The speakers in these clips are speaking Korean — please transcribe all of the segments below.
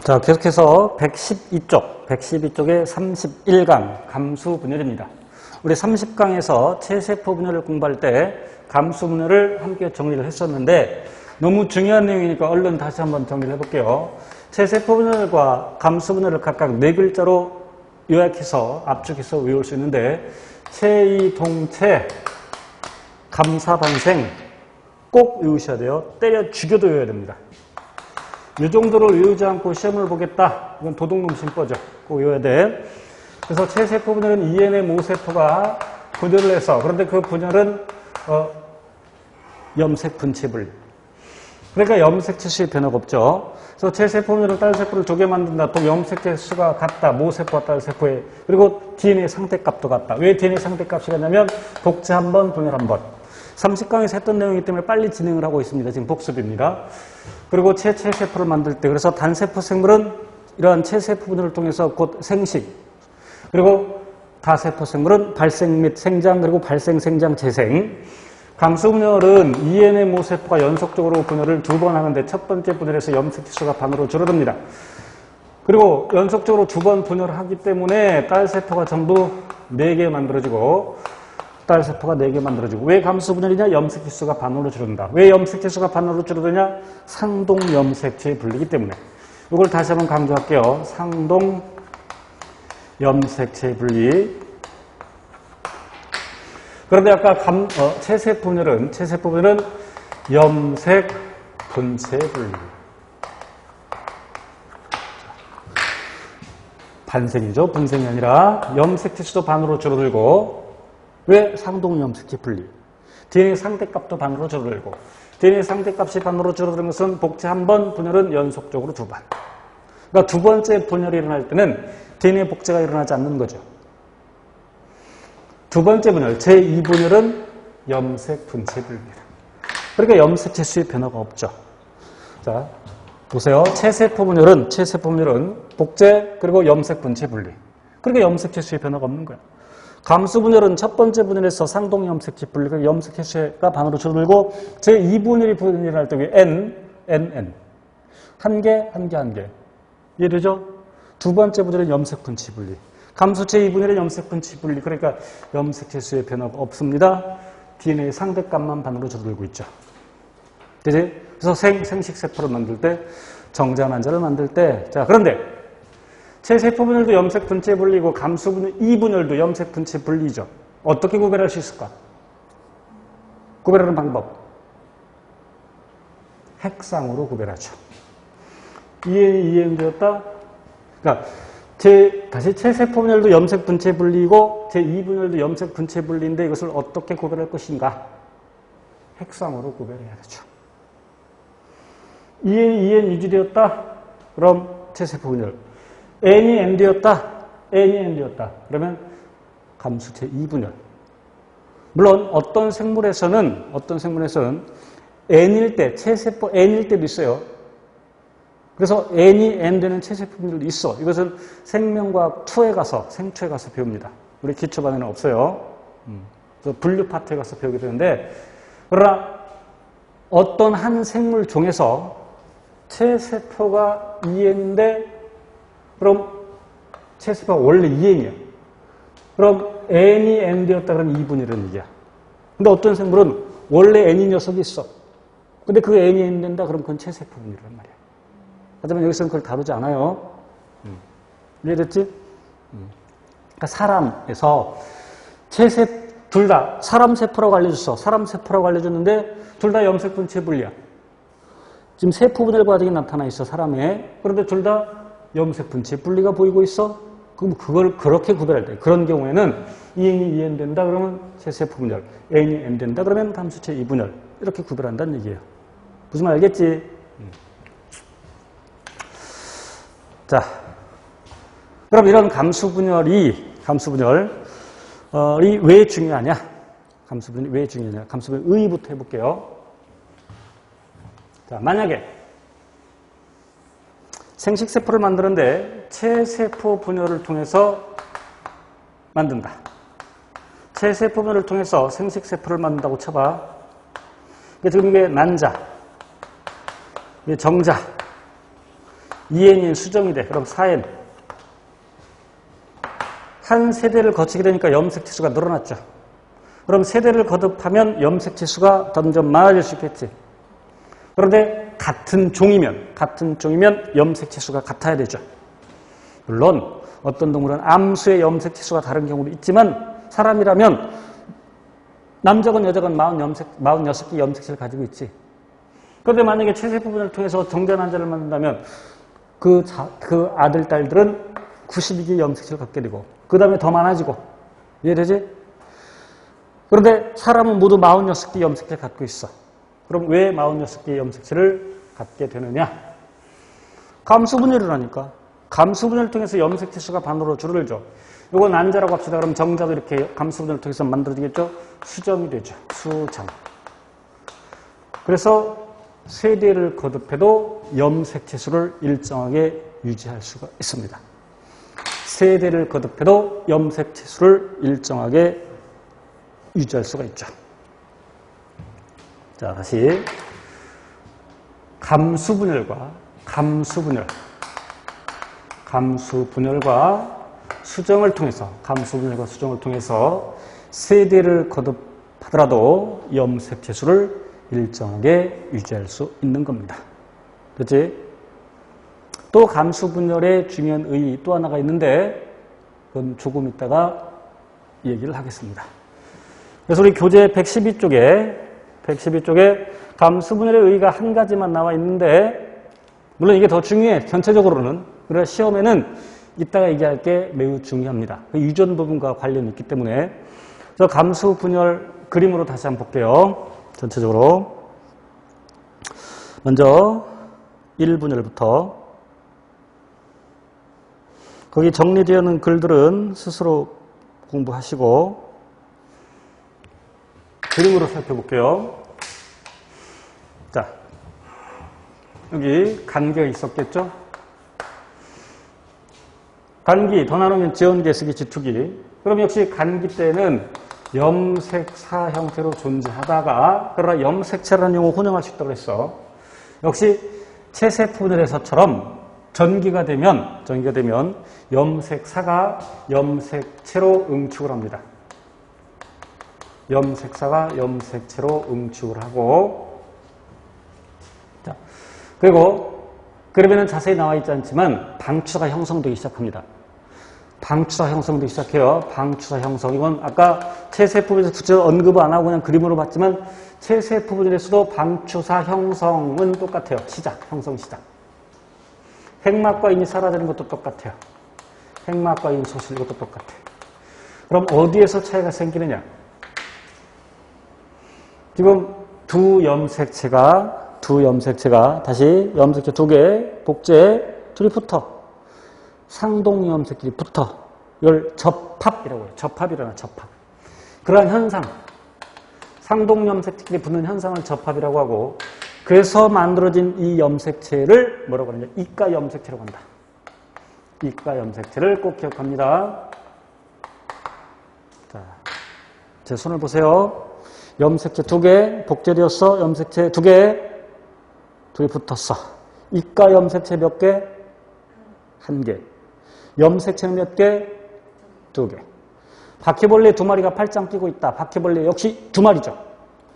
자, 계속해서 112쪽의 31강 감수 분열입니다. 우리 30강에서 체세포 분열을 공부할 때 감수 분열을 함께 정리를 했었는데 너무 중요한 내용이니까 얼른 다시 한번 정리를 해볼게요. 체세포 분열과 감수 분열을 각각 4글자로 요약해서 압축해서 외울 수 있는데 체이동체, 감사반생 꼭 외우셔야 돼요. 때려 죽여도 외워야 됩니다. 이 정도로 외우지 않고 시험을 보겠다. 이건 도둑놈 심보죠. 꼭 외워야 돼. 그래서 체세포 분열은 EN의 모세포가 분열을 해서, 그런데 그 분열은 염색 분체 분리. 그러니까 염색 치수의 변화가 없죠. 그래서 체세포 분열은 딸세포를 조개 만든다. 또 염색 치수가 같다. 모세포와 딸세포에. 그리고 DNA 상태값도 같다. 왜 DNA 상태값이 같냐면 복제 한 번, 분열 한 번. 30강에서 했던 내용이기 때문에 빨리 진행을 하고 있습니다. 지금 복습입니다. 그리고 체세포를 만들 때, 그래서 단세포 생물은 이러한 체세포 분열을 통해서 곧 생식, 그리고 다세포 생물은 발생 및 생장, 그리고 발생, 생장, 재생. 감수 분열은 EN의 모세포가 연속적으로 분열을 2번 하는데 첫 번째 분열에서 염색 치수가 반으로 줄어듭니다. 그리고 연속적으로 2번 분열을 하기 때문에 딸세포가 전부 4개 만들어지고 딸세포가 4개 만들어지고. 왜 감수 분열이냐? 염색 치수가 반으로 줄어든다. 왜 염색 치수가 반으로 줄어드냐? 상동 염색체의 분리이기 때문에. 이걸 다시 한번 강조할게요. 상동 염색체의 분리. 그런데 아까 체세포 분열은 염색 분체 분리. 반생이죠. 분생이 아니라 염색 치수도 반으로 줄어들고. 왜? 상동 염색체 분리. DNA 상태값도 반으로 줄어들고. DNA 상태값이 반으로 줄어드는 것은 복제 한 번, 분열은 연속적으로 2번. 그러니까 두 번째 분열이 일어날 때는 DNA 복제가 일어나지 않는 거죠. 두 번째 분열, 제2분열은 염색 분체 분리입니다. 그러니까 염색 치수의 변화가 없죠. 자, 보세요. 체세포 분열은 복제 그리고 염색 분체 분리. 그러니까 염색 치수의 변화가 없는 거야. 감수 분열은 첫 번째 분열에서 상동 염색체 분리, 그러니까 염색 치수가 반으로 줄어들고 제2분열이 분열할 때 N. 한 개. 이해되죠? 두 번째 분열은 염색 분체 분리. 감수 제2분열은 염색 분체 분리. 그러니까 염색 치수의 변화가 없습니다. DNA 상대값만 반으로 줄어들고 있죠. 그지? 그래서 생식세포를 만들 때, 정자난자를 만들 때, 자, 그런데 체세포 분열도 염색 분체 분리고 감수 분열, 2분열도 염색 분체 분리죠. 어떻게 구별할 수 있을까? 구별하는 방법. 핵상으로 구별하죠. EN이 되었다. 그러니까 다시 체세포 분열도 염색 분체 분리고 제2분열도 염색 분체 분리인데 이것을 어떻게 구별할 것인가? 핵상으로 구별해야 되죠. EN 유지되었다. 그럼 체세포 분열. N이 N 되었다. 그러면 감수 제2분열. 물론 어떤 생물에서는 N일 때, 체세포 N일 때도 있어요. 그래서 N이 N 되는 체세포 분열도 있어. 이것은 생명과학 2에 가서, 생초에 가서 배웁니다. 우리 기초반에는 없어요. 분류 파트에 가서 배우게 되는데, 그러나 어떤 한 생물 종에서 체세포가 EN인데 그럼 체세포가 원래 EN이야. 그럼 N이 N 되었다 그러면 2분열은 얘기야. 근데 어떤 생물은 원래 N인 녀석이 있어. 근데 그 N이 N 된다 그러면 그건 체세포 분열이란 말이야. 하지만 여기서는 그걸 다루지 않아요. 이해됐지? 그러니까 사람에서 둘 다 사람 세포라고 알려줬어. 사람 세포라고 알려줬는데 둘 다 염색 분체 분리야. 지금 세포 분열 과정이 나타나 있어, 사람에. 그런데 둘 다 염색 분체 분리가 보이고 있어? 그럼 그걸 그렇게 구별할 때, 그런 경우에는 EN이 EN 된다 그러면 체세포 분열, N이 N 된다 그러면 감수체 2분열. 이렇게 구별한다는 얘기예요. 무슨 말 알겠지? 자, 그럼 이런 감수 분열이 왜 중요하냐? 감수 분열이 왜 중요하냐? 감수 분열 의의부터 해볼게요. 자, 만약에 생식세포를 만드는데 체세포 분열을 통해서 만든다. 체세포 분열을 통해서 생식세포를 만든다고 쳐봐. 지금 이게 난자, 이게 정자, 2n이 수정이 돼. 그럼 4n. 한 세대를 거치게 되니까 염색체수가 늘어났죠. 그럼 세대를 거듭하면 염색체수가 점점 많아질 수 있겠지. 그런데 같은 종이면 염색체수가 같아야 되죠. 물론 어떤 동물은 암수의 염색체수가 다른 경우도 있지만 사람이라면 남자건 여자건 46개 염색체를 가지고 있지. 그런데 만약에 체세포분을 통해서 정자 난자를 만든다면 그 아들, 딸들은 92개 염색체를 갖게 되고 그 다음에 더 많아지고 이해되지? 그런데 사람은 모두 46개 염색체를 갖고 있어. 그럼 왜 46개의 염색체를 갖게 되느냐? 감수분열을 하니까. 감수분열을 통해서 염색체 수가 반으로 줄어들죠. 이건 난자라고 합시다. 그럼 정자도 이렇게 감수분열을 통해서 만들어지겠죠? 수정이 되죠. 수정. 그래서 세대를 거듭해도 염색체 수를 일정하게 유지할 수가 있습니다. 세대를 거듭해도 염색체 수를 일정하게 유지할 수가 있죠. 자, 다시 감수분열과 수정을 통해서 세대를 거듭하더라도 염색체 수를 일정하게 유지할 수 있는 겁니다. 그렇지? 또 감수분열의 중요한 의의 또 하나가 있는데 그건 조금 있다가 얘기를 하겠습니다. 그래서 우리 교재 112쪽에 감수분열의 의의가 한 가지만 나와 있는데 물론 이게 더 중요해. 전체적으로는. 그래서 시험에는 이따가 얘기할 게 매우 중요합니다. 그 유전 부분과 관련이 있기 때문에. 그래서 감수분열 그림으로 다시 한번 볼게요. 전체적으로. 먼저 1분열부터. 거기 정리되어 있는 글들은 스스로 공부하시고 그림으로 살펴볼게요. 자, 여기 간기가 있었겠죠? 간기, 더 나누면 지원계, 쓰기, 지투기. 그럼 역시 간기 때는 염색사 형태로 존재하다가 그러나 염색체라는 용어 혼용할 수 있다고 했어. 역시 체세포분열에서처럼 전기가 되면 염색사가 염색체로 응축을 합니다. 염색사가 염색체로 응축을 하고, 자, 그리고 그러면은 자세히 나와 있지 않지만 방추사가 형성되기 시작합니다. 방추사 형성되기 시작해요. 방추사 형성. 이건 아까 체세포분에서 구체적으로 언급을 안 하고 그냥 그림으로 봤지만 체세포분에서도 방추사 형성은 똑같아요. 형성 시작. 핵막과 인이 사라지는 것도 똑같아요. 핵막과 인 소실 이것도 똑같아요. 그럼 어디에서 차이가 생기느냐? 지금 두 염색체가 다시 염색체 두 개, 복제 둘이 붙어. 상동 염색끼리 붙어. 이걸 접합이라고 해요. 접합이라나 접합. 그러한 현상, 상동 염색체끼리 붙는 현상을 접합이라고 하고 그래서 만들어진 이 염색체를 뭐라고 하느냐? 이가 염색체라고 한다. 이가 염색체를 꼭 기억합니다. 자, 제 손을 보세요. 염색체 두 개, 복제되었어. 염색체 두 개 붙었어. 이가 염색체 몇 개? 한 개. 염색체는 몇 개? 두 개. 바퀴벌레 두 마리가 팔짱 끼고 있다. 바퀴벌레 역시 두 마리죠.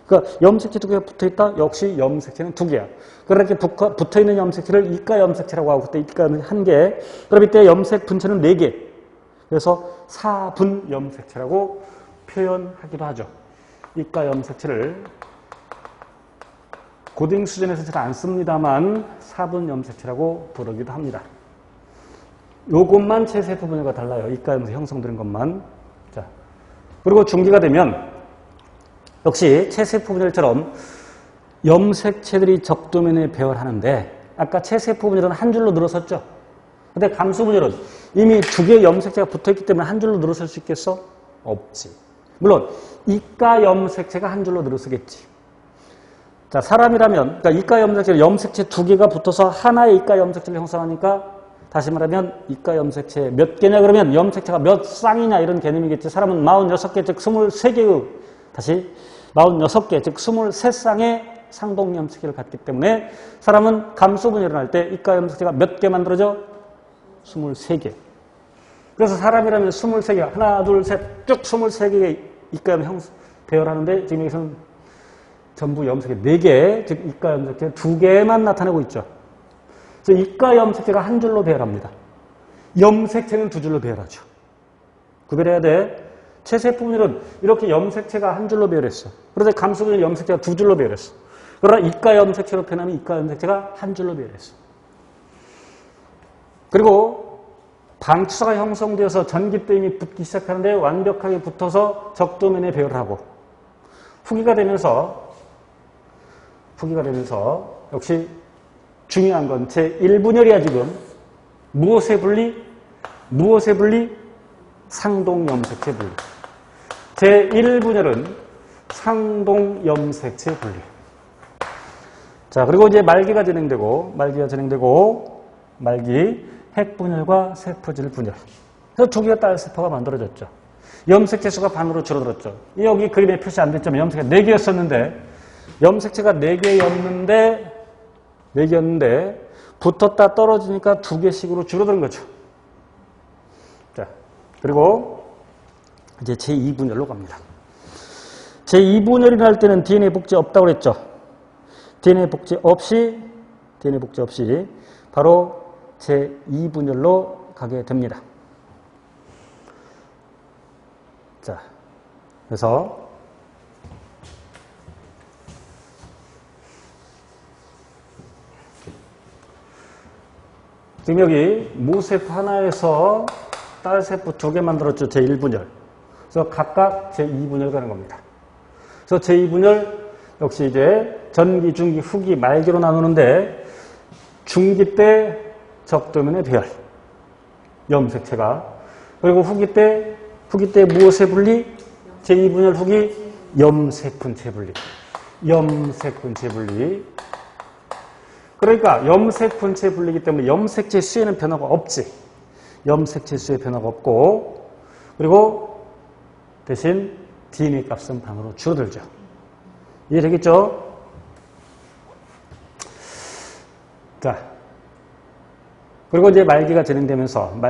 그러니까 염색체 두 개가 붙어있다. 역시 염색체는 두 개야. 그렇게 붙어있는 염색체를 이가 염색체라고 하고 그때 이가는 한 개. 그럼 이때 염색 분체는 네 개. 그래서 사분 염색체라고 표현하기도 하죠. 이가 염색체를 고등 수준에서 잘 안 씁니다만 사분 염색체라고 부르기도 합니다. 요것만 체세포분열과 달라요. 이가 염색 형성되는 것만. 자, 그리고 중기가 되면 역시 체세포분열처럼 염색체들이 적도면에 배열하는데 아까 체세포분열은 한 줄로 늘어섰죠. 근데 감수분열은 이미 두 개의 염색체가 붙어있기 때문에 한 줄로 늘어설 수 있겠어? 없지. 물론 이가 염색체가 한 줄로 늘어서겠지. 자, 사람이라면 그러니까 이가 염색체 두 개가 붙어서 하나의 이가 염색체를 형성하니까 다시 말하면 이가 염색체 몇 개냐 그러면 염색체가 몇 쌍이냐 이런 개념이겠지. 사람은 46개 즉 23개의 다시 46개 즉 23쌍의 상동 염색체를 갖기 때문에 사람은 감소분이 일어날 때 이가 염색체가 몇 개 만들어져? 23개. 그래서 사람이라면 23개, 하나, 둘, 셋, 쭉 23개의 이가염 배열하는데 지금 여기서는 전부 염색체 4개, 즉 이가염색체 2개만 나타내고 있죠. 그래서 이가염색체가 한 줄로 배열합니다. 염색체는 2줄로 배열하죠. 구별해야 돼. 체세포분열은 이렇게 염색체가 한 줄로 배열했어. 그런데 감소분열 염색체가 2줄로 배열했어. 그러나 이가염색체로 표현하면 이가염색체가 한 줄로 배열했어. 그리고 방추사가 형성되어서 전깃대임이 붙기 시작하는데 완벽하게 붙어서 적도면에 배열을 하고 후기가 되면서 역시 중요한 건 제1분열이야 지금. 무엇의 분리? 상동염색체 분리. 제1분열은 상동염색체 분리. 자, 그리고 이제 말기가 진행되고 말기 핵분열과 세포질 분열. 그래서 두 개의 딸세포가 만들어졌죠. 염색체 수가 반으로 줄어들었죠. 여기 그림에 표시 안 됐지만 염색체가 4개였었는데 염색체가 4개였는데 붙었다 떨어지니까 2개씩으로 줄어드는 거죠. 자, 그리고 이제 제2분열로 갑니다. 제2분열이 날 때는 DNA 복제 없다고 그랬죠. DNA 복제 없이 바로 제2분열로 가게 됩니다. 자, 그래서 지금 여기 무세포 하나에서 딸세포 2개 만들었죠. 제1분열. 그래서 각각 제2분열 가는 겁니다. 그래서 제2분열 역시 이제 전기, 중기, 후기, 말기로 나누는데 중기 때 적도면의 배열, 염색체가. 그리고 후기 때 무엇의 분리? 제2분열 후기 염색분체 분리. 그러니까 염색분체 분리이기 때문에 염색체 수에는 변화가 없지. 염색체 수에 변화가 없고 그리고 대신 DNA 값은 반으로 줄어들죠. 이해되겠죠? 자, 그리고 이제 말기가 진행되면서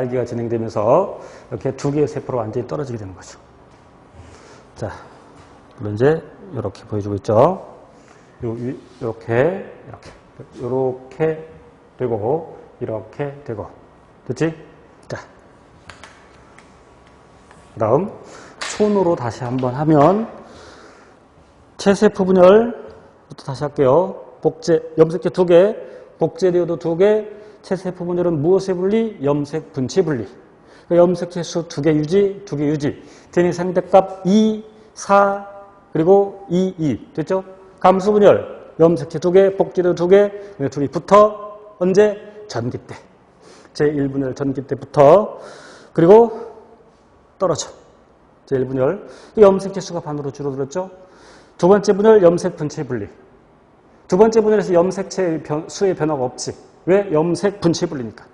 이렇게 2개의 세포로 완전히 떨어지게 되는 거죠. 자, 물론 이제 이렇게 보여주고 있죠. 이렇게 되고 이렇게 되고 됐지? 자, 그 다음 손으로 다시 한번 하면 체세포 분열부터 다시 할게요. 염색체 2개, 복제되어도 2개, 체세포 분열은 무엇의 분리? 염색 분체 분리. 염색체 수 2개 유지, 2개 유지. DNA 상대값 2, 4, 그리고 2, 2. 됐죠? 감소 분열. 염색체 2개, 복제되어 2개, 둘이 붙어. 언제? 전기 때. 제1분열 전기 때부터. 그리고 떨어져. 제1분열. 염색체 수가 반으로 줄어들었죠? 두 번째 분열 염색 분체 분리. 두 번째 분열에서 염색체 수의 변화가 없지. 왜? 염색 분체 분리니까.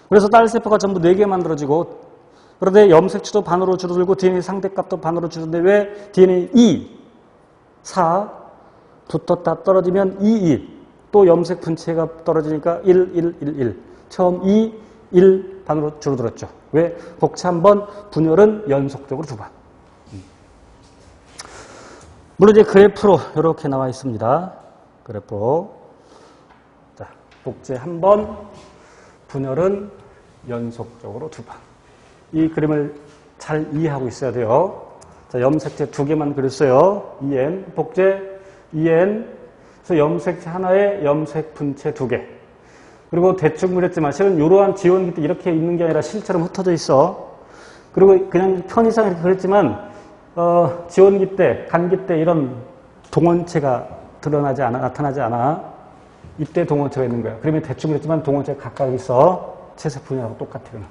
그래서 딸세포가 전부 4개 만들어지고 그런데 염색체도 반으로 줄어들고 DNA 상대값도 반으로 줄어드는데 왜? DNA 2, 4 붙었다 떨어지면 2, 1. 또 염색 분체가 떨어지니까 1, 1, 1, 1. 처음 2, 1 반으로 줄어들었죠. 왜? 복체 한 번, 분열은 연속적으로 2번. 물론 이제 그래프로 이렇게 나와 있습니다. 그래프로. 자, 복제 한 번, 분열은 연속적으로 2번. 이 그림을 잘 이해하고 있어야 돼요. 자, 염색체 2개만 그렸어요. EN, 복제, EN. 그래서 염색체 하나에 염색 분체 2개. 그리고 대충 그렸지만 실은 이러한 지원기 때 이렇게 있는 게 아니라 실처럼 흩어져 있어. 그리고 그냥 편의상 이렇게 그렸지만 지원기 때, 간기 때 이런 동원체가 나타나지 않아. 이때 동원체가 있는 거야. 그러면 대충 그랬지만 동원체가 각각 있어. 체세포분열하고 똑같아요.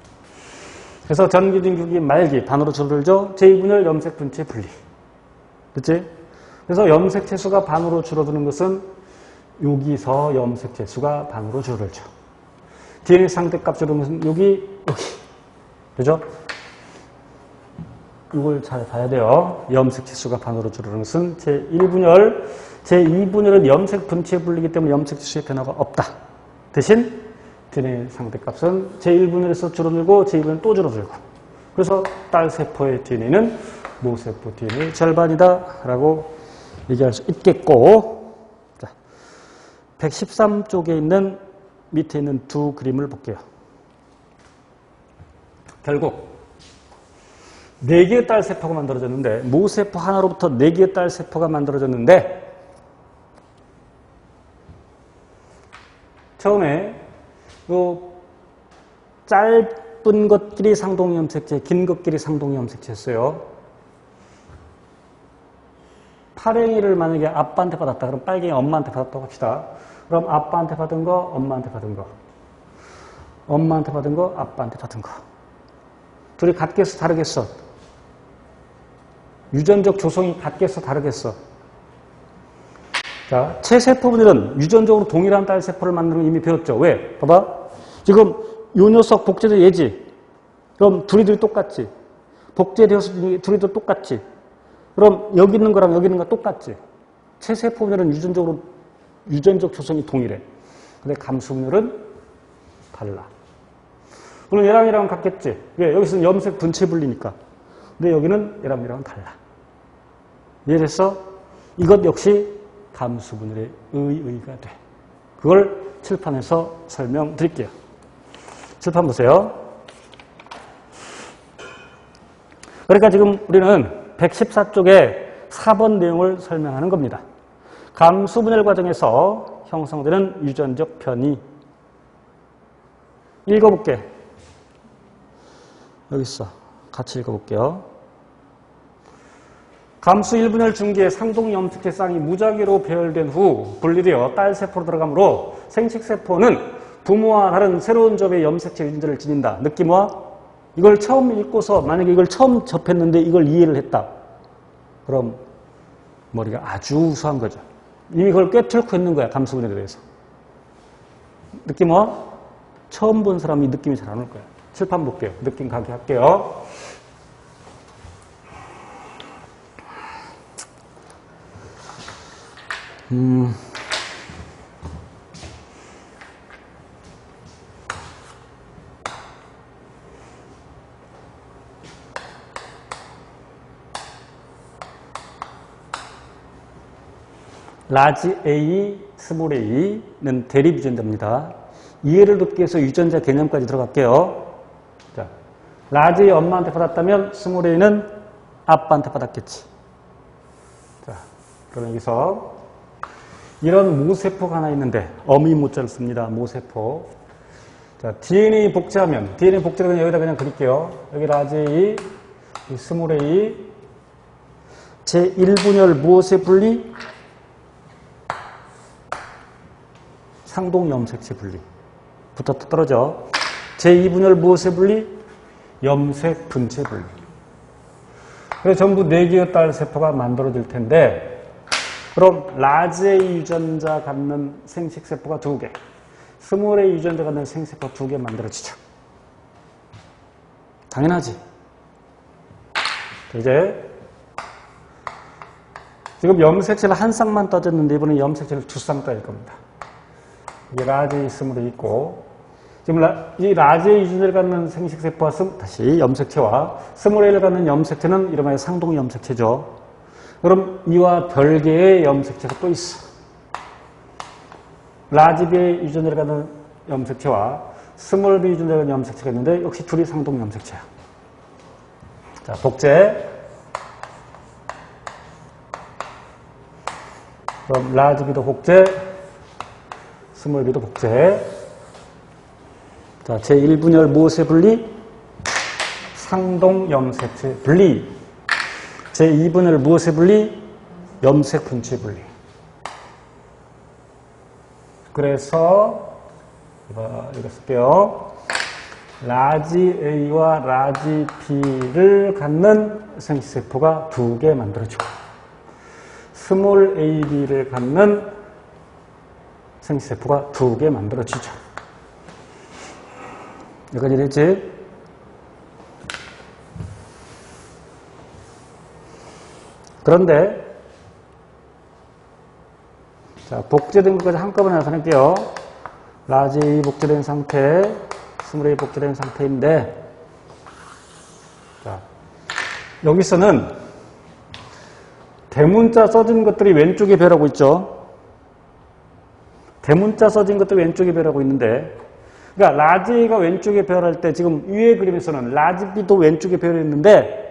그래서 전기, 중기, 말기, 반으로 줄어들죠. 제2분열 염색 분체 분리. 그치? 그래서 염색체 수가 반으로 줄어드는 것은 여기서 염색체 수가 반으로 줄어들죠. DNA 상대값 줄어드는 것은 여기. 그죠? 이걸 잘 봐야 돼요. 염색 치수가 반으로 줄어드는 것은 제1분열, 제2분열은 염색 분치에 불리기 때문에 염색 치수의 변화가 없다. 대신 DNA 상대값은 제1분열에서 줄어들고 제2분열은 또 줄어들고. 그래서 딸 세포의 DNA는 모세포 DNA 절반이다 라고 얘기할 수 있겠고, 자, 113쪽에 있는 밑에 있는 두 그림을 볼게요. 결국 4개의 딸 세포가 만들어졌는데, 모세포 하나로부터 4개의 딸 세포가 만들어졌는데, 처음에 요 짧은 것끼리 상동염색체, 긴 것끼리 상동염색체였어요. 파랭이를 만약에 아빠한테 받았다. 그럼 빨갱이 엄마한테 받았다고 합시다. 그럼 아빠한테 받은 거, 엄마한테 받은 거. 엄마한테 받은 거, 아빠한테 받은 거. 둘이 같겠어, 다르겠어? 유전적 조성이 같겠어, 다르겠어? 자, 체세포분들은 유전적으로 동일한 딸 세포를 만드는 걸 이미 배웠죠. 왜? 봐봐. 지금 요 녀석 복제도 얘지. 그럼 둘이 똑같지. 복제되어서 둘이도 똑같지. 그럼 여기 있는 거랑 여기 있는 거 똑같지. 체세포분들은 유전적 조성이 동일해. 근데 감수분들은 달라. 물론 얘랑 얘랑은 같겠지. 왜? 여기서는 염색 분체 분리니까. 근데 여기는 얘랑 얘랑은 달라. 이해됐어? 이것 역시 감수분열의 의의가 돼. 그걸 칠판에서 설명드릴게요. 칠판 보세요. 그러니까 지금 우리는 114쪽에 4번 내용을 설명하는 겁니다. 감수분열 과정에서 형성되는 유전적 변이. 읽어볼게. 여기 있어. 같이 읽어볼게요. 감수 1분열 중기의 상동염색체 쌍이 무작위로 배열된 후 분리되어 딸세포로 들어가므로 생식세포는 부모와 다른 새로운 접의 염색체 유전자를 지닌다. 느낌 와? 이걸 처음 읽고서 만약에 이걸 처음 접했는데 이걸 이해를 했다. 그럼 머리가 아주 우수한 거죠. 이미 그걸 꿰뚫고 있는 거야. 감수분열에 대해서. 느낌 와? 처음 본 사람이 느낌이 잘 안 올 거야. 칠판 볼게요. 느낌 가게 할게요. 라지 A, 스몰 a는 대립 유전자입니다. 이해를 돕기 위해서 유전자 개념까지 들어갈게요. 자, 라지 엄마한테 받았다면 스몰 a는 아빠한테 받았겠지. 자, 그럼 여기서 이런 모세포가 하나 있는데 어미 모자를 씁니다. 모세포. 자, DNA 복제하면 DNA 복제를 여기다 그냥 그릴게요. 여기 라지 A, 스몰 a 제1분열 무엇에 분리? 상동염색체 분리. 붙어 떨어져. 제2분열 무엇에 분리? 염색 분체 분리. 그래서 전부 4개의 딸 세포가 만들어질 텐데, 그럼 라지 A 유전자 갖는 생식세포가 2개, 스몰 A 유전자 갖는 생세포 2개 만들어지죠. 당연하지. 이제 지금 염색체를 한 쌍만 떠졌는데 이번엔 염색체를 2쌍 떠일 겁니다. 이게 라지 A 스몰 A 있고, 지금 이 라지 A 유전자를 갖는 생식세포와 다시 염색체와 스몰 A를 갖는 염색체는 이름하여 상동염색체죠. 그럼 이와 별개의 염색체가 또 있어. 라지 B 유전자를 갖는 염색체와 스몰 B 유전자를 갖는 염색체가 있는데 역시 둘이 상동염색체야. 자, 복제. 그럼 라지 B도 복제, 스몰 B도 복제. 자, 제1분열 무엇의 분리? 상동염색체 분리. 제2분열 무엇의 분리? 염색 분체 분리. 그래서 이거 쓸게요. 라지 A와 라지 B를 갖는 생식세포가 2개 만들어지고, 스몰 AB를 갖는 생식세포가 2개 만들어지죠. 여기까지 됐지? 그런데 자, 복제된 것까지 한꺼번에 나타낼게요. 라지 A 복제된 상태, 스몰 A 복제된 상태인데, 자, 여기서는 대문자 써진 것들이 왼쪽에 배라고 있죠. 대문자 써진 것들이 왼쪽에 배라고 있는데, 그러니까 라지 A가 왼쪽에 배열할 때 지금 위에 그림에서는 라지 B도 왼쪽에 배열했는데,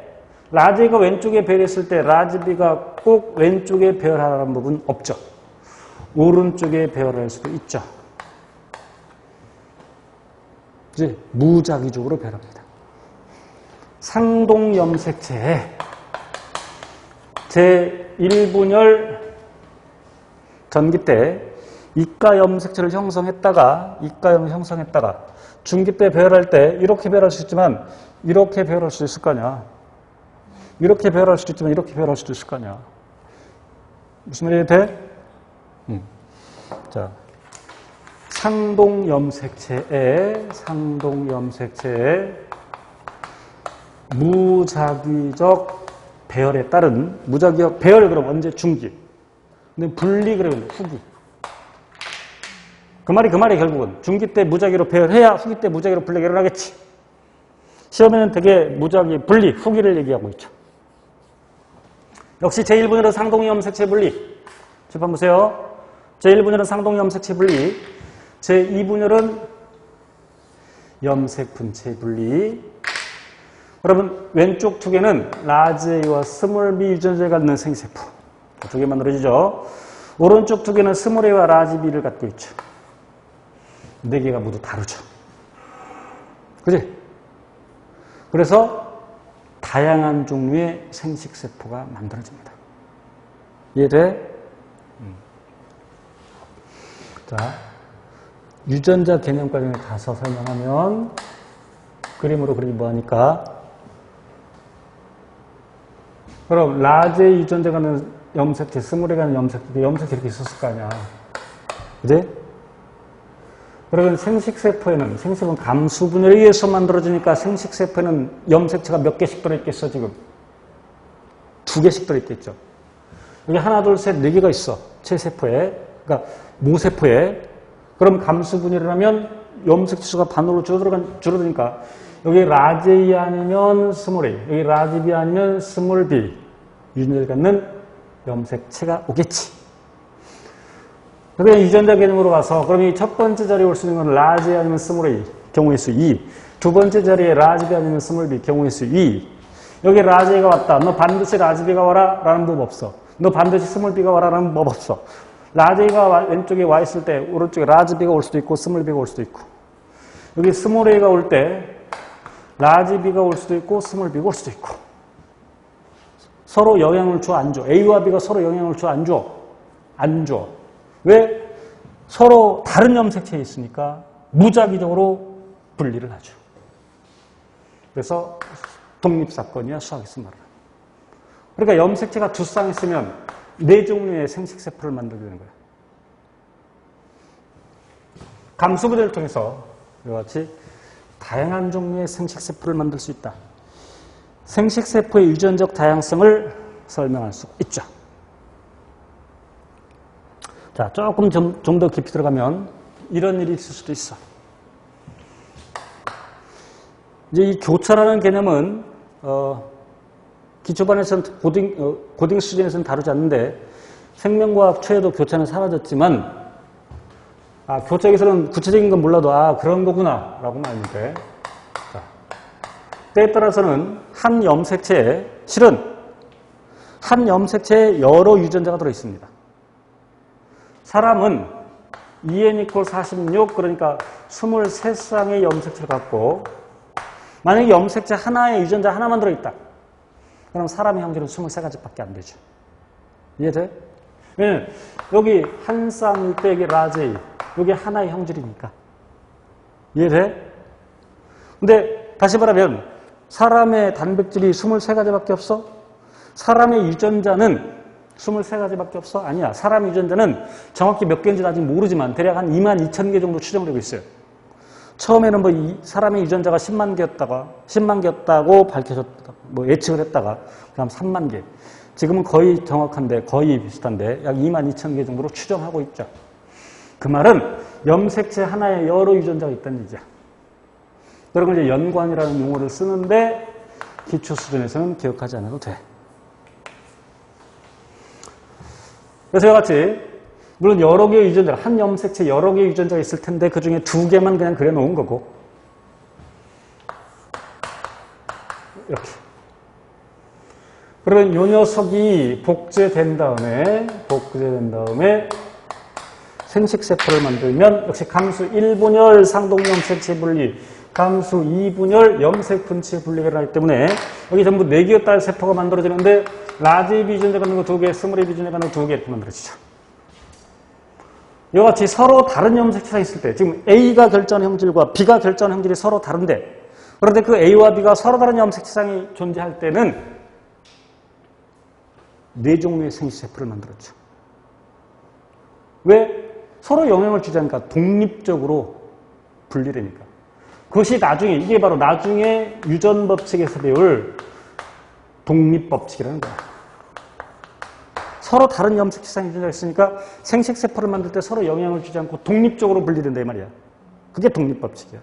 라지 A가 왼쪽에 배열했을 때 라지 B가 꼭 왼쪽에 배열하라는 부분 없죠. 오른쪽에 배열할 수도 있죠. 이제 무작위적으로 배열합니다. 상동염색체에 제1분열 전기 때 이가염색체를 형성했다가 중기 때 배열할 때 이렇게 배열할 수 있지만 이렇게 배열할 수 있을 거 아니야. 이렇게 배열할 수도 있지만 이렇게 배열할 수도 있을 거 아니야. 무슨 말이 돼? 자, 상동염색체에 무작위적 배열에 따른 무작위적 배열 그럼 언제 중기. 근데 분리 그러면 후기. 그 말이 결국은 중기 때 무작위로 배열해야 후기 때 무작위로 분리가 일어나겠지. 시험에는 되게 무작위 분리 후기를 얘기하고 있죠. 역시 제1분열은 상동염색체 분리. 집 한번 보세요. 제1분열은 상동염색체 분리. 제2분열은 염색분체 분리. 여러분 왼쪽 두 개는 라지 A와 스몰 B 유전자를 갖는 생세포. 두 개 만들어지죠. 오른쪽 두 개는 스몰 A와 라지 B를 갖고 있죠. 네 개가 모두 다르죠. 그지? 그래서 다양한 종류의 생식세포가 만들어집니다. 이해돼? 자, 유전자 개념 과정에 가서 설명하면 그림으로 그리기 뭐하니까. 그럼 라지 A 유전자가 갖는 염색체, 스몰에 가는 염색체 이렇게 있었을 거 아니야. 그지? 그러면 생식세포에는, 생식세포는 감수분열에 의해서 만들어지니까 생식세포에는 염색체가 몇 개씩 들어있겠어, 지금? 2개씩 들어있겠죠. 여기 하나, 둘, 셋, 4개가 있어. 체세포에. 그러니까 모세포에. 그럼 감수분열을 하면 염색체 수가 반으로 줄어드니까 여기 라지 A 아니면 스몰 A, 여기 라지 B 아니면 스몰 B 유전자를 갖는 염색체가 오겠지. 그러면 유전자 개념으로 가서 그럼 이 첫 번째 자리에 올 수 있는 건 라지 A 아니면 스몰 A 경우의 수 2. 두 번째 자리에 라지 B 아니면 스몰 B 경우의 수 2. 여기 라지 A가 왔다. 너 반드시 라지 B가 와라 라는 법 없어. 너 반드시 스몰 B가 와라 라는 법 없어. 라지 A가 왼쪽에 와 있을 때 오른쪽에 라지 B가 올 수도 있고 스몰 B가 올 수도 있고, 여기 스몰 A가 올 때 라지 B가 올 수도 있고 스몰 B가 올 수도 있고, 서로 영향을 줘 안 줘? A와 B가 서로 영향을 줘 안 줘? 안 줘. 왜? 서로 다른 염색체에 있으니까 무작위적으로 분리를 하죠. 그래서 독립사건이야 수학에서 말하는. 그러니까 염색체가 두 쌍 있으면 4종류의 생식세포를 만들게 되는 거야. 감수분열을 통해서 이와 같이 다양한 종류의 생식세포를 만들 수 있다. 생식세포의 유전적 다양성을 설명할 수 있죠. 자, 조금 좀 더 깊이 들어가면 이런 일이 있을 수도 있어. 이제 이 교차라는 개념은 기초반에서는 고딩 수준에서는 다루지 않는데 생명과학 초에도 교차는 사라졌지만 교차에서는 구체적인 건 몰라도 그런 거구나 라고는 아는데, 때에 따라서는 한 염색체에 실은 한 염색체에 여러 유전자가 들어있습니다. 사람은 2n = 46 그러니까 23쌍의 염색체를 갖고 만약에 염색체 하나에 유전자 하나만 들어있다. 그럼 사람의 형질은 23가지밖에 안 되죠. 이해돼? 왜냐면 여기 한 쌍 빼기 라지 A, 여기 하나의 형질이니까. 이해돼? 근데 다시 말하면 사람의 단백질이 23가지밖에 없어? 사람의 유전자는 23가지밖에 없어? 아니야. 사람 유전자는 정확히 몇 개인지는 아직 모르지만 대략 한 22,000개 정도 추정되고 있어요. 처음에는 사람의 유전자가 10만 개였다고 밝혀졌다고 예측을 했다가 그다음 3만 개. 지금은 거의 정확한데, 거의 비슷한데 약 22,000개 정도로 추정하고 있죠. 그 말은 염색체 하나에 여러 유전자가 있다는 얘기죠. 여러분 이제 연관이라는 용어를 쓰는데 기초 수준에서는 기억하지 않아도 돼. 그래서 이와 같이 물론 여러 개의 유전자, 한 염색체 여러 개의 유전자가 있을 텐데 그 중에 2개만 그냥 그려놓은 거고 이렇게. 그러면 이 녀석이 복제된 다음에 생식세포를 만들면 역시 감수 1분열 상동염색체 분리, 감수 2분열 염색분체 분리가 일어나기 때문에 여기 전부 4개의 딸 세포가 만들어지는데 라지 유전자가 있는 거 2개, 스몰 유전자가 있는 거 2개 이렇게 만들어지죠. 이와 같이 서로 다른 염색체가 있을 때 지금 A가 결정한 형질과 B가 결정한 형질이 서로 다른데 그런데 그 A와 B가 서로 다른 염색체상이 존재할 때는 4종류의 생식세포를 만들었죠. 왜? 서로 영향을 주지 않으니까 독립적으로 분리되니까. 그것이 나중에 이게 바로 나중에 유전법칙에서 배울 독립법칙이라는 거야. 서로 다른 염색체상 유전자가 있으니까 생식세포를 만들 때 서로 영향을 주지 않고 독립적으로 분리된다 이 말이야. 그게 독립법칙이야.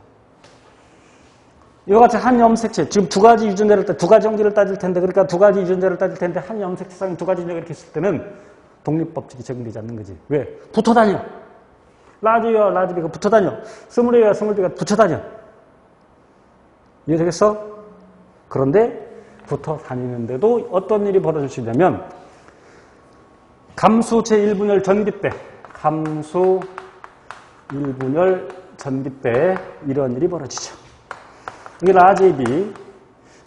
이와 같이 한 염색체, 지금 2가지 유전자를 2가지 형질을 따질 텐데 그러니까 2가지 유전자를 따질 텐데 한 염색체상에 2가지 유전자가 이렇게 있을 때는 독립법칙이 적용되지 않는 거지. 왜? 붙어 다녀. 라지와 라지비가 붙어 다녀. 스몰A와 스몰B가 붙어 다녀. 이해되겠어? 그런데 붙어 다니는데도 어떤 일이 벌어질 수 있냐면 감수 제1분열 전기 때 감수 1분열 전기 때 이런 일이 벌어지죠. 이게 라지 AB,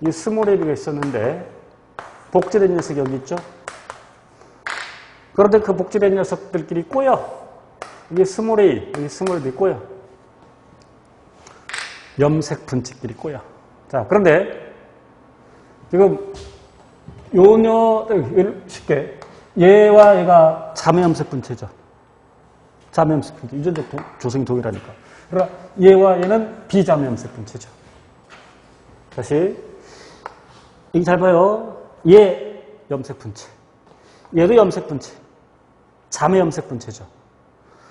이 스몰 AB가 있었는데 복제된 녀석이 여기 있죠. 그런데 그 복제된 녀석들끼리 꼬여. 이게 스몰 A, 여기 스몰 B 꼬여. 염색 분체끼리 꼬여. 자, 그런데 지금 쉽게 얘와 얘가 자매 염색 분체죠. 자매 염색 분체. 유전자 조성이 동일하니까. 그러니까 얘와 얘는 비자매 염색 분체죠. 다시 이거 잘 봐요. 얘 염색 분체. 얘도 염색 분체. 자매 염색 분체죠.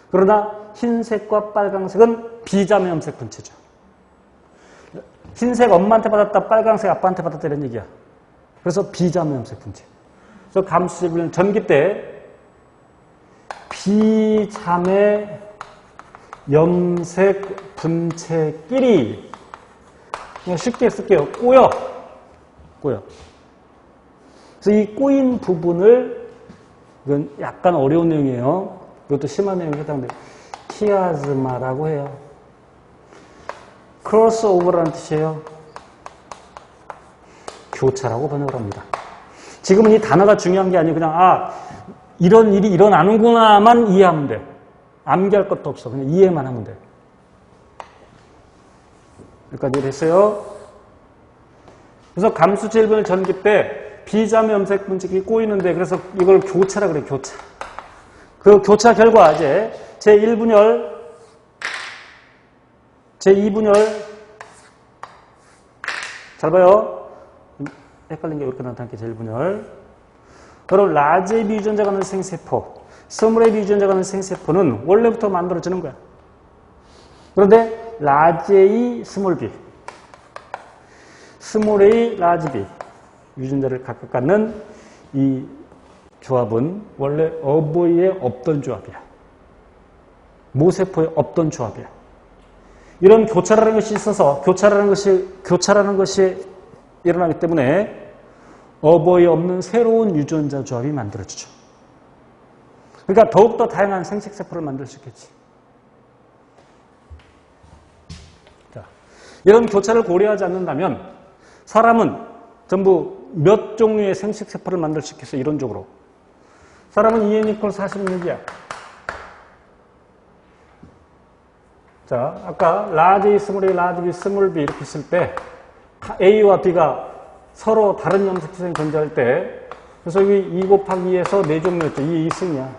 그러나 흰색과 빨강색은 비자매 염색 분체죠. 흰색 엄마한테 받았다, 빨강색 아빠한테 받았다 이런 얘기야. 그래서 비자매 염색 분체. 그래서 감수제비는 전기 때 비자매 염색 분체끼리 그냥 쉽게 쓸게요. 꼬여. 그래서 이 꼬인 부분을 이건 약간 어려운 내용이에요. 이것도 심한 내용에 해당돼요. 키아즈마라고 해요. 크로스오버라는 뜻이에요. 교차라고 번역을 합니다. 지금은 이 단어가 중요한 게 아니고 그냥 이런 일이 일어나는구나만 이해하면 돼. 암기할 것도 없어. 그냥 이해만 하면 돼. 여기까지 이해됐어요? 그래서 감수 제1분열 전기 때 비자매 염색 분체끼리 꼬이는데 그래서 이걸 교차라 그래, 교차. 그 교차 결과 이제 제1분열, 제2분열 잘 봐요. 헷갈린 게 이렇게 나타날게 제1분열. 여러분 라지 AB 유전자가 있는 생세포, 스몰 AB 유전자가 있는 생세포는 원래부터 만들어지는 거야. 그런데 라지 A, 스몰 B, 스몰 A, 라지 B 유전자를 각각 갖는 이 조합은 원래 어버이에 없던 조합이야. 모세포에 없던 조합이야. 이런 교차라는 것이 있어서 교차라는 것이 일어나기 때문에 어버이에 없는 새로운 유전자 조합이 만들어지죠. 그러니까 더욱더 다양한 생식세포를 만들 수 있겠지. 자, 이런 교차를 고려하지 않는다면 사람은 전부 몇 종류의 생식세포를 만들 수 있겠어, 이론적으로. 사람은 EN=46이야. 자, 아까 라지 A, 스몰 A, 라지 B, 스몰 B 이렇게 있을 때 A와 B가 서로 다른 염색체상이 존재할 때 그래서 여기 2 곱하기 2에서 4종류였죠. 2, 2승이야.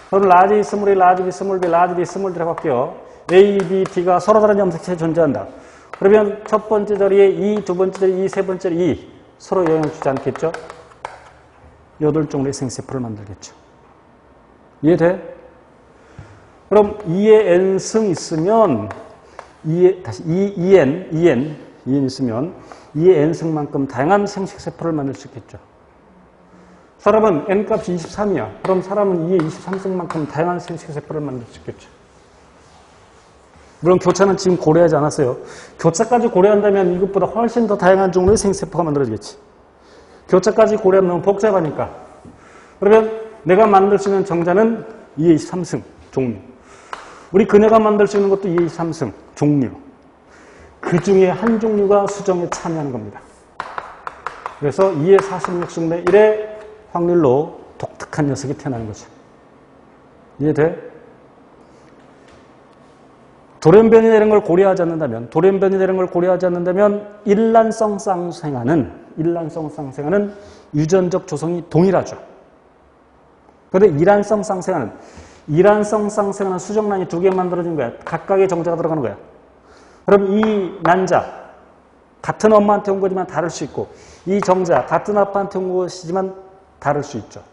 그럼 라지 A, 스몰 A, 라지 B, 스몰 B, 라지 B, 스몰 D라고 할게요. A, B, D가 서로 다른 염색체에 존재한다. 그러면 첫 번째 자리에 2, 두 번째 자리에 2, 세 번째 자리에 2 서로 영향을 주지 않겠죠? 8종류의 생세포를 만들겠죠. 이해돼? 그럼 2의 n승 있으면 2n 있으면 2의 n승만큼 다양한 생식세포를 만들 수 있겠죠. 사람은 n값이 23이야. 그럼 사람은 2의 23승만큼 다양한 생식세포를 만들 수 있겠죠. 물론 교차는 지금 고려하지 않았어요. 교차까지 고려한다면 이것보다 훨씬 더 다양한 종류의 생세포가 만들어지겠지. 교차까지 고려하면 너무 복잡하니까. 그러면 내가 만들 수 있는 정자는 2의 23승 종류. 우리 그녀가 만들 수 있는 것도 2의 23승 종류. 그 중에 한 종류가 수정에 참여하는 겁니다. 그래서 2의 46승 1의 확률로 독특한 녀석이 태어나는 거죠. 이해돼? 돌연변이나 이런 걸 고려하지 않는다면, 일란성 쌍생아는 유전적 조성이 동일하죠. 그런데 이란성 쌍생아는 수정란이 2개 만들어진 거야. 각각의 정자가 들어가는 거야. 그럼 이 난자, 같은 엄마한테 온 거지만 다를 수 있고, 이 정자, 같은 아빠한테 온 것이지만 다를 수 있죠.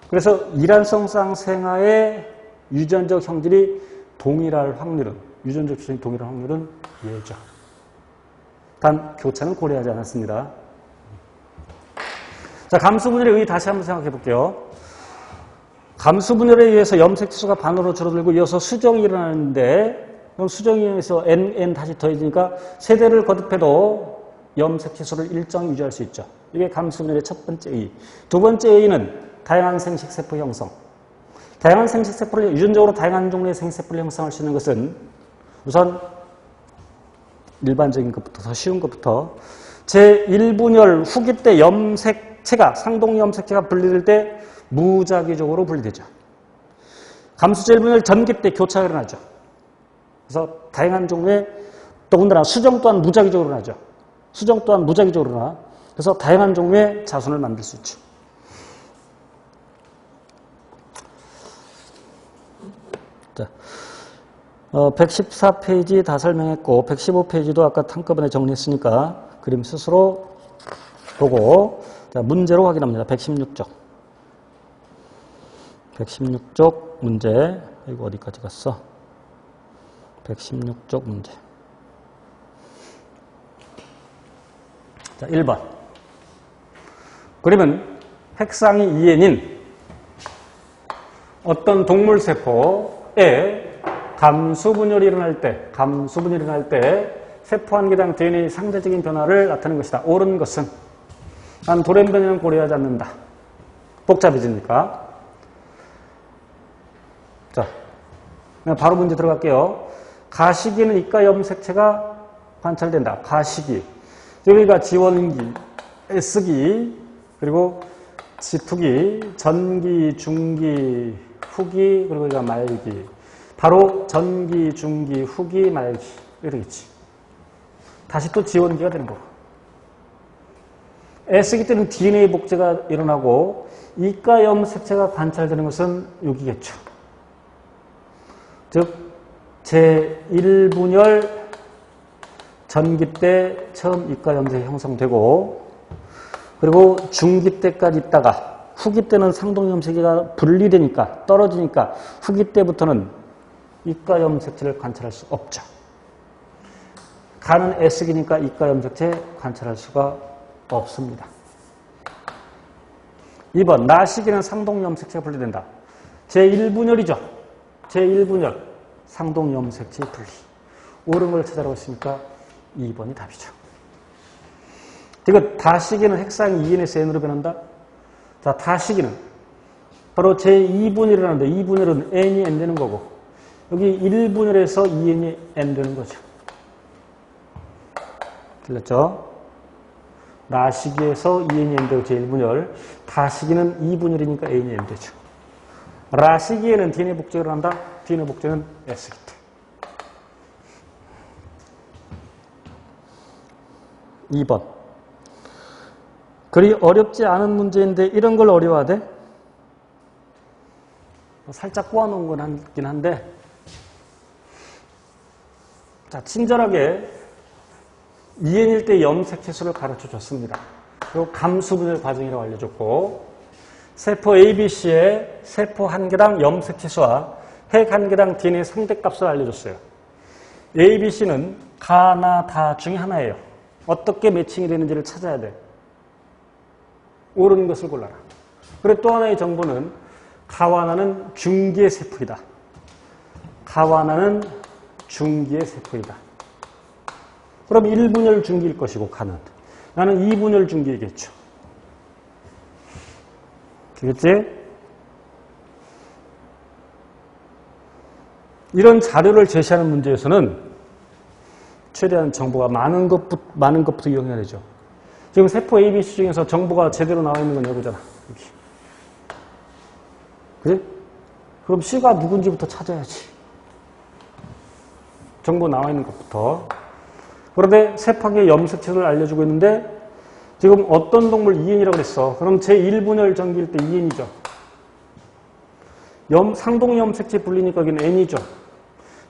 그래서 이란성 쌍생아의 유전적 형질이 동일할 확률은, 유전적 조성이 동일할 확률은 예죠. 단, 교차는 고려하지 않았습니다. 자, 감수분열에 의해 다시 한번 생각해 볼게요. 감수분열에 의해서 염색치수가 반으로 줄어들고 이어서 수정이 일어나는데, 그럼 수정에 의해서 n 다시 더해지니까 세대를 거듭해도 염색치수를 일정히 유지할 수 있죠. 이게 감수분열의 첫 번째 의의. 두 번째 의의는 다양한 생식세포 형성. 다양한 생식세포를, 유전적으로 다양한 종류의 생식세포를 형성할 수 있는 것은 우선 일반적인 것부터, 더 쉬운 것부터 제1분열 후기 때 염색체가, 상동염색체가 분리될 때 무작위적으로 분리되죠. 감수제1분열 전기 때 교차가 일어나죠. 그래서 다양한 종류의, 더군다나 수정 또한 무작위적으로 나죠. 수정 또한 무작위적으로 나. 그래서 다양한 종류의 자손을 만들 수 있죠. 자, 114페이지 다 설명했고 115페이지도 아까 한꺼번에 정리했으니까 그림 스스로 보고 자, 문제로 확인합니다. 116쪽. 116쪽 문제. 이거 어디까지 갔어? 116쪽 문제. 자, 1번. 그러면 핵상이 2n인 어떤 동물세포에 감수분열이 일어날 때 세포 한 개당 DNA 상대적인 변화를 나타내는 것이다. 옳은 것은 난 돌연변이는 고려하지 않는다. 복잡해지니까. 자, 바로 문제 들어갈게요. 가시기는 이가 염색체가 관찰된다. 가시기. 여기가 지원기, S기, 그리고 지투기, 전기, 중기, 후기, 그리고 여기가 말기. 바로 전기, 중기, 후기, 말기. 이렇게 되겠지. 다시 또 지원기가 되는 거고. S기 때는 DNA 복제가 일어나고 이가 염색체가 관찰되는 것은 여기겠죠. 즉 제1분열 전기 때 처음 이가 염색이 형성되고 그리고 중기 때까지 있다가 후기 때는 상동 염색체가 분리되니까 떨어지니까 후기 때부터는 이가 염색체를 관찰할 수 없죠. 간은 S기니까 이가 염색체 관찰할 수가 없습니다. 2번 나시기는 상동 염색체가 분리된다. 제1분열이죠. 제1분열 상동 염색체 분리. 옳은 걸 찾아라고 했으니까 2번이 답이죠. 이거 다시기는 핵상이 2n에서 n으로 변한다. 자, 다시기는 바로 제2분열이 일어나는데 2분열은 n이 n 되는 거고 여기 1분열에서 2n이 n 되는 거죠. 들렸죠? 나시기에서 2n이 n 되고 제1분열, 다시기는 2분열이니까 n이 n 되죠. 라시기에는 DNA 복제를 한다. DNA 복제는 S기 때. 2번. 그리 어렵지 않은 문제인데 이런 걸 어려워하대? 살짝 꼬아놓은 건 한긴 한데 자, 친절하게 2n일 때 염색체수를 가르쳐 줬습니다. 요 감수분열 과정이라고 알려줬고, 세포 ABC의 세포 한 개당 염색체수와 핵 한 개당 DNA 상대값을 알려줬어요. ABC는 가나 다 중에 하나예요. 어떻게 매칭이 되는지를 찾아야 돼. 옳은 것을 골라라. 그리고 또 하나의 정보는 가와 나는 중기의 세포이다. 가와 나는 중기의 세포이다. 그럼 1분열 중기일 것이고 가는. 나는 2분열 중기이겠죠. 되겠지? 이런 자료를 제시하는 문제에서는 최대한 정보가 많은 것부터 이용해야 되죠. 지금 세포 ABC 중에서 정보가 제대로 나와 있는 건 이거잖아. 여기. 그래? 그럼 C가 누군지부터 찾아야지. 정보 나와 있는 것부터. 그런데 세포의 염색체를 알려주고 있는데 지금 어떤 동물 2N이라고 그랬어. 그럼 제1분열 전기일 때 2N이죠. 상동 염색체 불리니까 여기는 N이죠.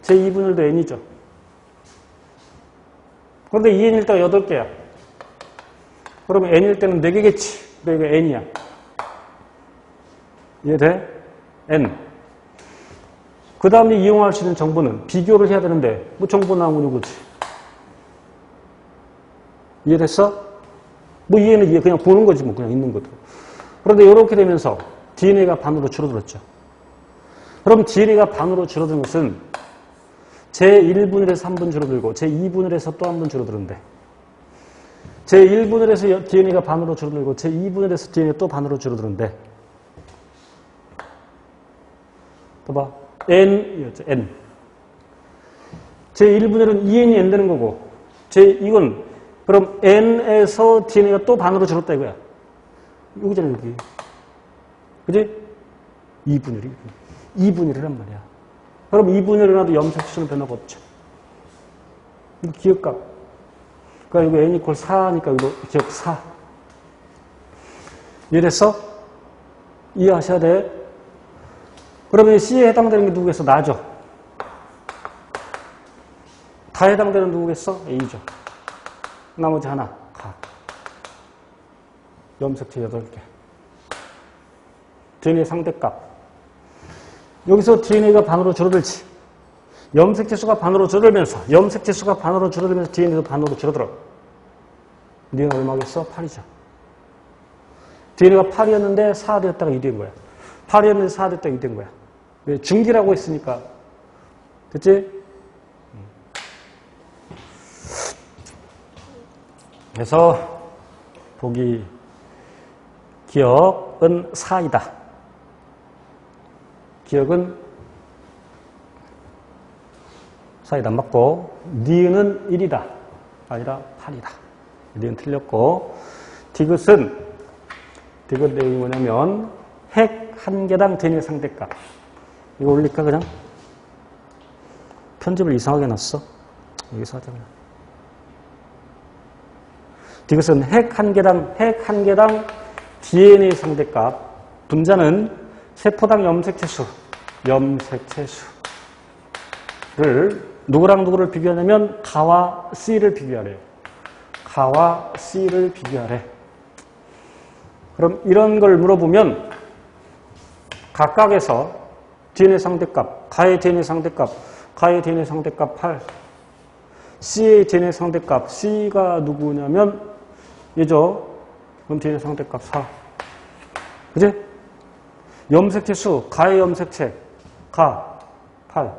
제2분열도 N이죠. 그런데 2N일 때가 8개야. 그러면 N일 때는 4개겠지. 근데 이거 N이야. 이해돼? N. 그 다음에 이용할 수 있는 정보는 비교를 해야 되는데 뭐 정보 나오면 이거지. 이해됐어? 뭐 이해는 이해 그냥 보는 거지 뭐 그냥 있는 것도. 그런데 이렇게 되면서 DNA가 반으로 줄어들었죠. 그럼 DNA가 반으로 줄어든 것은 제1분열에서 3분 줄어들고 제2분열에서 또 한 번 줄어드는데 제1분열에서 DNA가 반으로 줄어들고 제2분열에서 DNA 또 반으로 줄어드는데 봐봐. N이었죠. N. 제1분열은 2N이 N 되는 거고 이건 그럼 N에서 DNA가 또 반으로 줄었다 이거야. 여기잖아 여기. 그지? 2분열이. 2분열이란 말이야. 그럼 2분열이라도 염색수는 변화가 없죠. 이거 기억값. 그러니까 이거 N 이퀄 4니까 이거 기억 4. 이해됐어? 이해하셔야 돼. 그러면 C에 해당되는 게 누구겠어? 나죠. 다 해당되는 누구겠어? A죠. 나머지 하나, 가. 염색체 8개. DNA 상대값. 여기서 DNA가 반으로 줄어들지. 염색체 수가 반으로 줄어들면서 DNA도 반으로 줄어들어. DNA가 얼마겠어? 8이죠. DNA가 8이었는데 4 되었다가 2 된 거야. 8이었는데 4 됐다가 2 된 거야. 왜? 중기라고 했으니까. 됐지? 그래서 보기 기억은 4이다. 기억은 4이다. 맞고 니은은 1이다. 아니라 8이다. 니은 틀렸고 디귿 내용이 뭐냐면 핵 한 개당 DNA 상대값. 이거 올릴까 그냥? 편집을 이상하게 놨어. 여기서 하자 그냥. 디귿은 핵 한 개당 DNA 상대값. 분자는 세포당 염색체수를 누구랑 누구를 비교하냐면 가와 C를 비교하래요. 가와 C를 비교하래. 그럼 이런 걸 물어보면 각각에서 DNA 상대값, 가의 DNA 상대값 8, C의 DNA 상대값, C가 누구냐면 얘죠. 그럼 DNA 상대값 4. 그지? 염색체 수, 가의 염색체, 가, 8.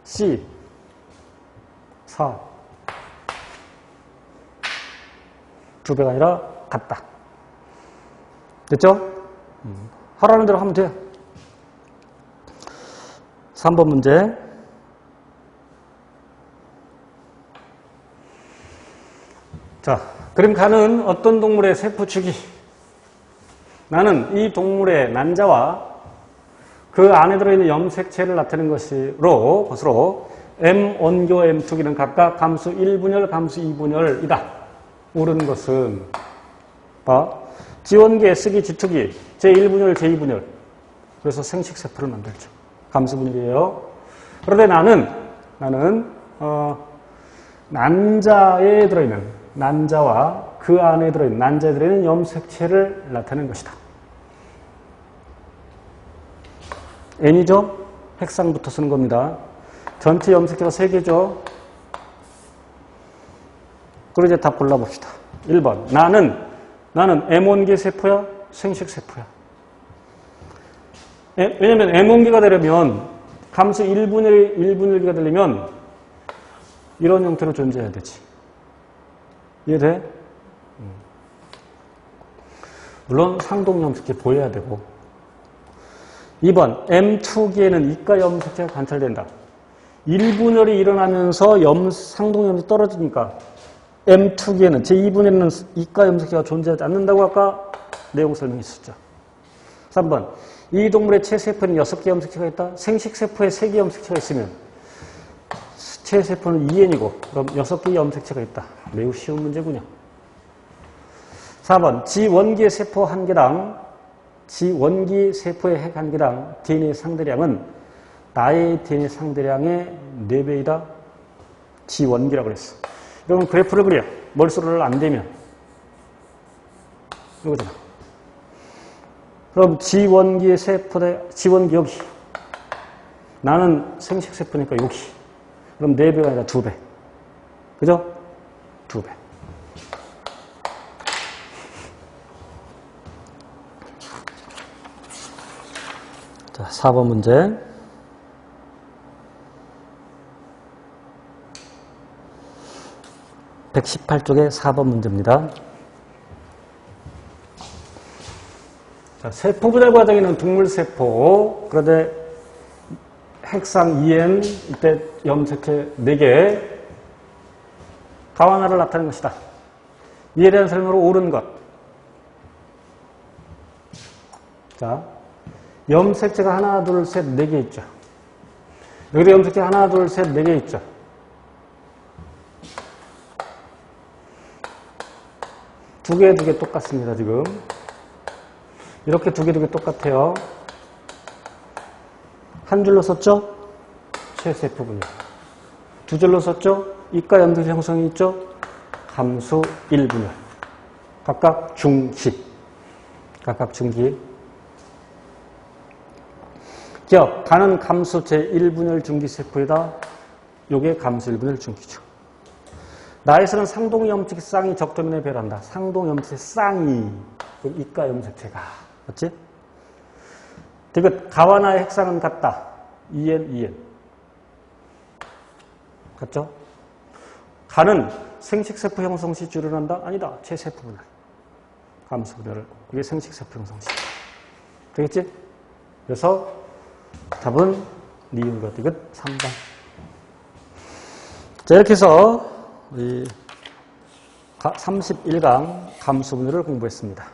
C, 4. 2배가 아니라 같다. 됐죠? 하라는 대로 하면 돼. 3번 문제. 자, 그럼 가는 어떤 동물의 세포 주기? 나는 이 동물의 난자와 그 안에 들어있는 염색체를 나타내는 것으로 M1교, M2기는 각각 감수 1분열, 감수 2분열이다. 옳은 것은 봐. 지원기, S기, G2기, 제1분열, 제2분열. 그래서 생식세포를 만들죠. 감수분열이에요. 그런데 나는 난자에 들어있는 난자와 그 안에 들어있는 난자에 들어있는 염색체를 나타내는 것이다. N이죠? 핵상부터 쓰는 겁니다. 전체 염색체가 3개죠? 그리고 이제 답 골라봅시다. 1번. 나는 M1개 세포야? 생식 세포야? 왜냐면 M1개가 되려면 감수 1분의 1개가 되려면 이런 형태로 존재해야 되지. 이해돼? 물론 상동 염색체 보여야 되고. 2번. M2개는 이가 염색체가 관찰된다. 1분열이 일어나면서 상동 염색이 떨어지니까 M2개는 제2분열에는 이가 염색체가 존재하지 않는다고 아까 내용 설명했었죠. 3번. 이 동물의 체세포는 6개 염색체가 있다. 생식세포에 3개 염색체가 있으면 체세포는 2N이고 그럼 6개의 염색체가 있다. 매우 쉬운 문제군요. 4번. 지원기 세포 한 개당 지원기 세포의 핵 한 개당 DNA 상대량은 나의 DNA 상대량의 4배이다. 지원기라고 그랬어. 이건 그래프를 그려. 머릿속으로 안 되면 이거잖아. 그럼 지원기 세포대 지원기 여기. 나는 생식세포니까 여기. 그럼 4배가 아니라 2배. 그죠? 2배. 자, 4번 문제. (118쪽의) 4번 문제입니다. 자, 세포 분열 과정에는 동물세포, 그런데 핵상 2N, 이때 염색체 4개, 가완화를 나타낸 것이다. 이에 대한 설명으로 옳은 것. 자, 염색체가 하나, 둘, 셋, 4개 있죠. 여기도 염색체 하나, 둘, 셋, 4개 있죠. 두 개 똑같습니다, 지금. 이렇게 두 개 똑같아요. 한 줄로 썼죠? 체세포 분열. 두 줄로 썼죠? 이가 염색체 형성이 있죠? 감수 1분열. 각각 중기. 기억, 가는 감수 제1분열 중기세포이다. 요게 감수 1분열 중기죠. 나에서는 상동 염색체 쌍이 적도면에 배란다. 상동 염색체 쌍이 이가 염색체가 맞지? 디귿 가완화의 핵상은 같다. 2N 같죠? 가는 생식세포 형성 시 줄여난다? 아니다. 체세포 분열. 감수 분열을 이게 생식세포 형성 시. 되겠지? 그래서 답은 니은 것 디귿 3번. 자, 이렇게 해서 우리 31강 감수 분열을 공부했습니다.